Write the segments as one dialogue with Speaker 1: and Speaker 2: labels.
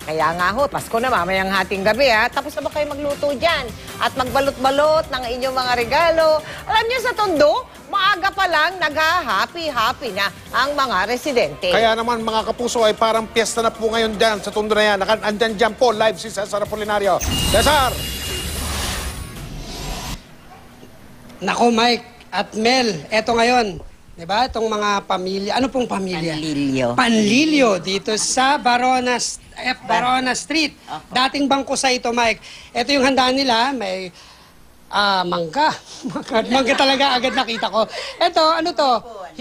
Speaker 1: Kaya nga ho, Pasko na mamayang hating gabi ha. Tapos na ba kayo magluto dyan? At magbalot-balot ng inyong mga regalo. Alam niyo sa Tondo, maaga pa lang nag-happy-happy na ang mga residente.
Speaker 2: Kaya naman mga kapuso ay parang piyesta na po ngayon dyan sa Tondo na yan. Andyan dyan po, live si Cesar Apolinario. Cesar!
Speaker 3: Nako Mike at Mel, eto ngayon. Diba? Itong mga pamilya. Ano pong pamilya?
Speaker 4: Panlilyo.
Speaker 3: Panlilyo dito sa Barona Street. Dating bangko sa ito, Mike. Ito yung handa nila. May mangga. Mangga talaga agad nakita ko. Ito, ano to?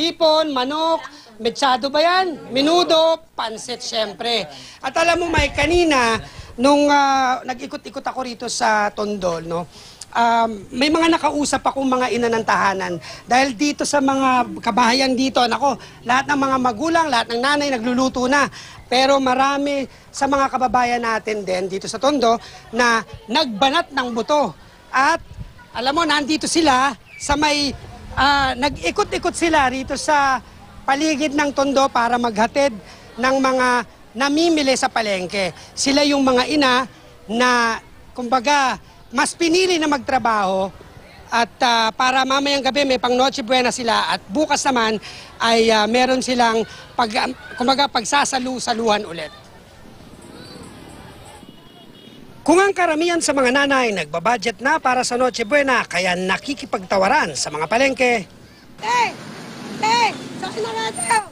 Speaker 3: Hipon, manok, metsado ba yan? Menudo, pansit, syempre. At alam mo, Mike, kanina, nung nag-ikot-ikot ako rito sa Tondo, no? May mga nakausap akong mga ina ng tahanan dahil dito sa mga kabahayan dito, nako, lahat ng mga magulang, lahat ng nanay nagluluto na. Pero marami sa mga kababayan natin din dito sa Tondo na nagbanat ng buto. At alam mo, nandito sila sa may, nag-ikot-ikot sila rito sa paligid ng Tondo para maghatid ng mga namimili sa palengke. Sila yung mga ina na, kumbaga, mas pinili na magtrabaho at para mamayang gabi may pang Noche Buena sila at bukas naman ay meron silang pagsasalu-saluhan ulit. Kung ang karamihan sa mga nanay nagbabudget na para sa Noche Buena kaya nakikipagtawaran sa mga palengke,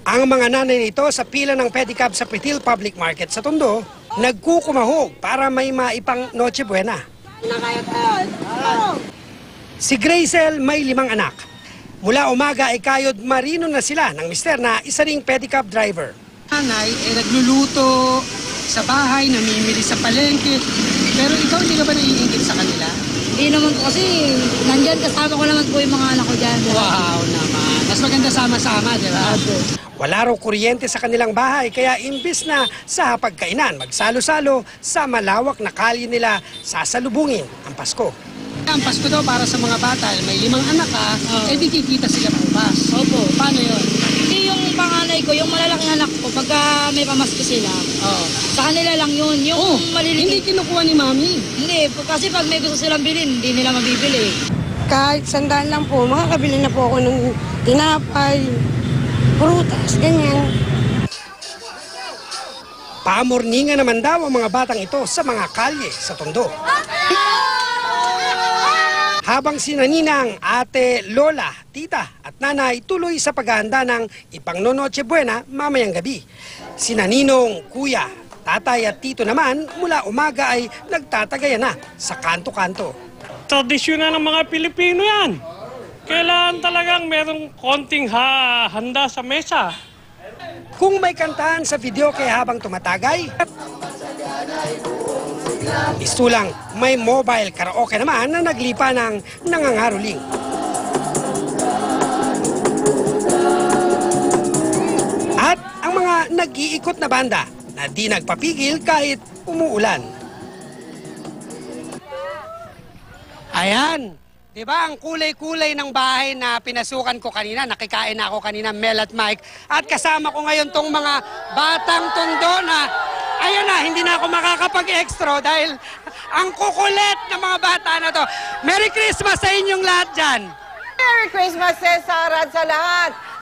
Speaker 3: ang mga nanay nito sa pila ng pedicab sa Pretil Public Market sa Tondo nagkukumahog para may maipang Noche Buena. Si Grazel may 5 anak. Mula umaga ay kayod marino na sila ng mister na isa ring pedicab driver. Nanay ay nagluluto sa bahay, namimili sa palengke. Pero ikaw hindi ka ba naiingit sa kanila?
Speaker 4: Hindi naman po kasi nandyan kasama ko naman po yung mga anak ko dyan.
Speaker 3: Wow naman. Mas maganda sama-sama, di ba? Wala raw kuryente sa kanilang bahay kaya imbis na sa hapagkainan magsalo-salo sa malawak na kalye nila sasalubungin ang Pasko. Ang Pasko daw para sa mga bata, may 5 anak ka, eh di kikita sila bukas.
Speaker 4: Opo.
Speaker 3: Paano yun?
Speaker 4: Hindi yung panganay ko, yung malalaking anak ko, pagka may pamasko sila, sa kanila lang yun. Yung maliliit.
Speaker 3: Hindi kinukuha ni Mami.
Speaker 4: Hindi, kasi pag may gusto silang bilhin, hindi nila mabibili.
Speaker 5: Kahit sandaan lang po, makakabili na po ako ng tinapay, prutas, ganyan.
Speaker 3: Pamorningan naman daw ang mga batang ito sa mga kalye sa Tondo. Habang sina Ninang, ate, lola, tita at nanay tuloy sa paghahanda ng ipang Noche Buena mamayang gabi. Sina Ninong, kuya, tatay at tito naman mula umaga ay nagtatagayan na sa kanto-kanto.
Speaker 6: Tradisyon na ng mga Pilipino yan. Kailangan talagang merong konting handa sa mesa.
Speaker 3: Kung may kantahan sa video kaya habang tumatagay, istulang may mobile karaoke naman na naglipa ng nangangaroling. At ang mga nag-iikot na banda na di nagpapigil kahit umuulan. Ayan, di ba ang kulay-kulay ng bahay na pinasukan ko kanina, nakikain na ako kanina, Mel at Mike, at kasama ko ngayon tong mga batang Tondo na, ayun na, hindi na ako makakapag-extra dahil ang kukulit ng mga bata na to. Merry Christmas sa inyong lahat dyan!
Speaker 1: Merry Christmas, Cesar, at sa lahat